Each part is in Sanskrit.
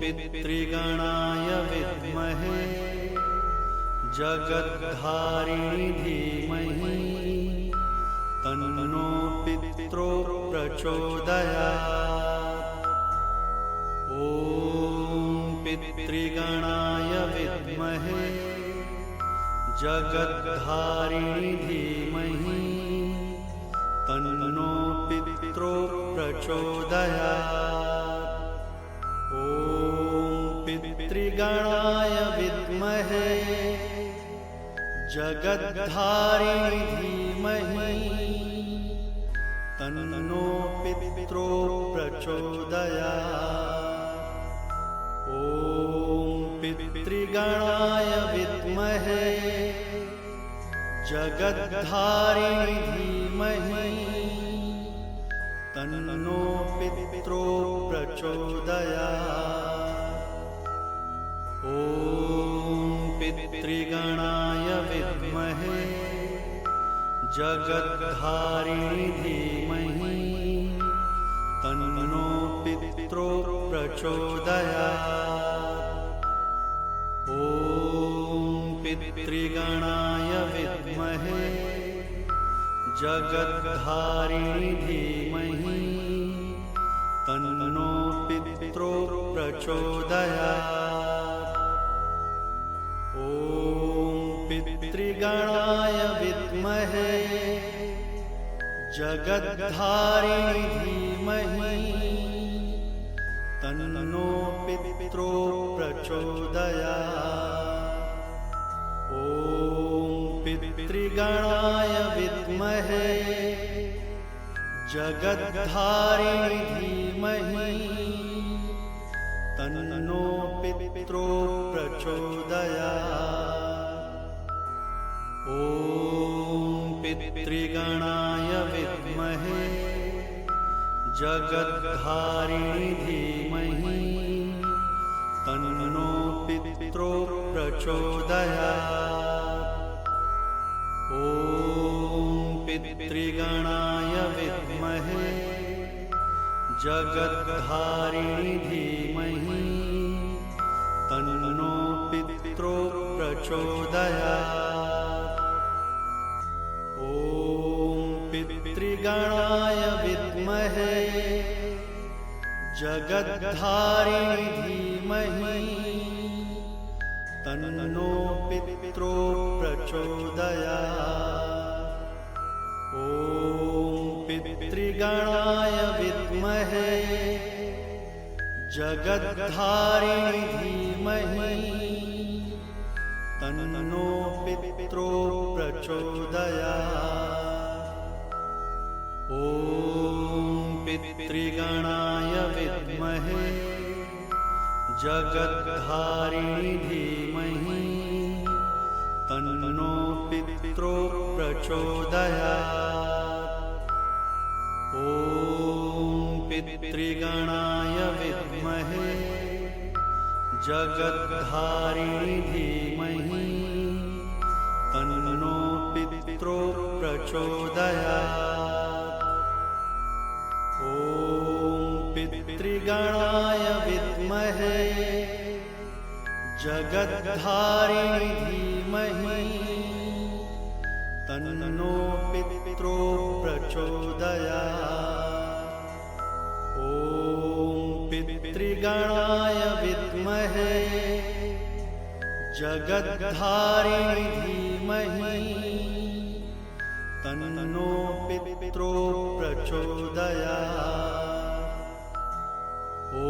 पितृगणाय विद्महे जगद्धारिणी धीमहि तन्नो पितरो प्रचोदयात्। ॐ पितृगणाय विद्महे जगद्धारिणी धीमहि तन्नो पितरो प्रचोदयात्। ॐ पितृगणाय विद्महे जगद्धारिणी धीमहि तन्नो पितरो प्रचोदयात्। ॐ पितृगणाय विद्महे जगद्धारिणी धीमहि तन्नो पितरो प्रचोदयात्। ॐ पितृगणाय विद्महे जगद्धारिणी धीमहि तन्नो पितरो प्रचोदयात्। ॐ पितृगणाय विद्महे जगद्धारिणी धीमहि तन्नो पितरो प्रचोदयात्। ॐ पितृगणाय विद्महे जगद्धारिणी धीमहि तन्नो पितरो प्रचोदयात्। ॐ पितृगणाय विद्महे जगद्धारिणी धीमहि तन्नो पितरो प्रचोदयात्। ॐ पितृगणाय विद्महे जगद्धारिणी धीमहि तन्नो पितरो प्रचोदयात्। ॐ पितृगणाय विद्महे जगद्धारिणी धीमहि तन्नो पितरो प्रचोदयात्। ॐ पितृगणाय विद्महे जगद्धारिणी धीमहि तन्नो पितरो प्रचोदयात्। ॐ पितृगणाय विद्महे जगद्धारिणी धीमहि तन्नो पितरो प्रचोदयात्। ॐ पितृगणाय विद्महे जगद्धारिणी धीमहि तन्नो पितरो प्रचोदयात्। ॐ पितृगणाय विद्महे जगद्धारिणी धीमहि तन्नो पितरो प्रचोदयात्। ॐ पितृगणाय विद्महे जगद्धारिणी धीमहि तन्नो पितरो प्रचोदयात्। ॐ पितृगणाय विद्महे जगद्धारिणी धीमहि तन्नो पितरो प्रचोदयात्। ॐ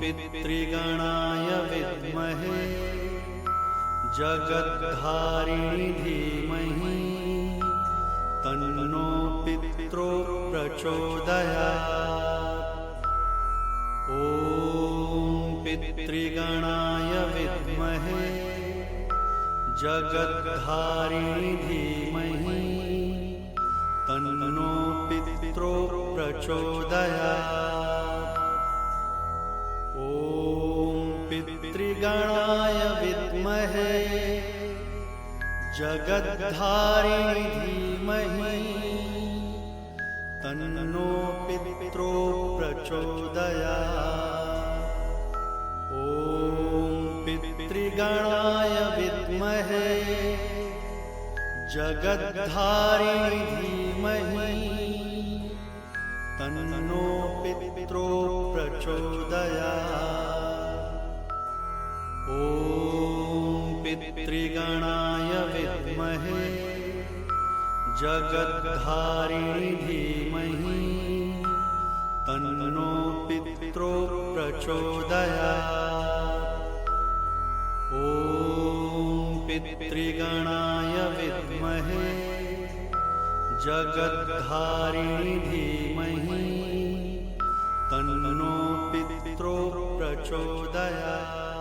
पितृगणाय विद्महे जगद्धारिणी धीमहि तन्नो पितरो प्रचोदयात्। ॐ पितृगणाय विद्महे जगद्धारिणी धीमहि तन्नो पितरो प्रचोदयात्। ॐ पितृगणाय विद्महे जगद्धारिणी धीमहि तन्नो पितरो प्रचोदयात्। पितृगणाय विद्महे जगद्धारिणी धीमहि तन्नो पित्रो प्रचोदयात्। ॐ पितृगणाय विद्महे जगद्धारिणी धीमहि तन्नो पित्रो प्रचोदयात्। ॐ पितृगणाय विद्महे जगद्धारिणी धीमहि तन्नो पित्रो प्रचोदयात्।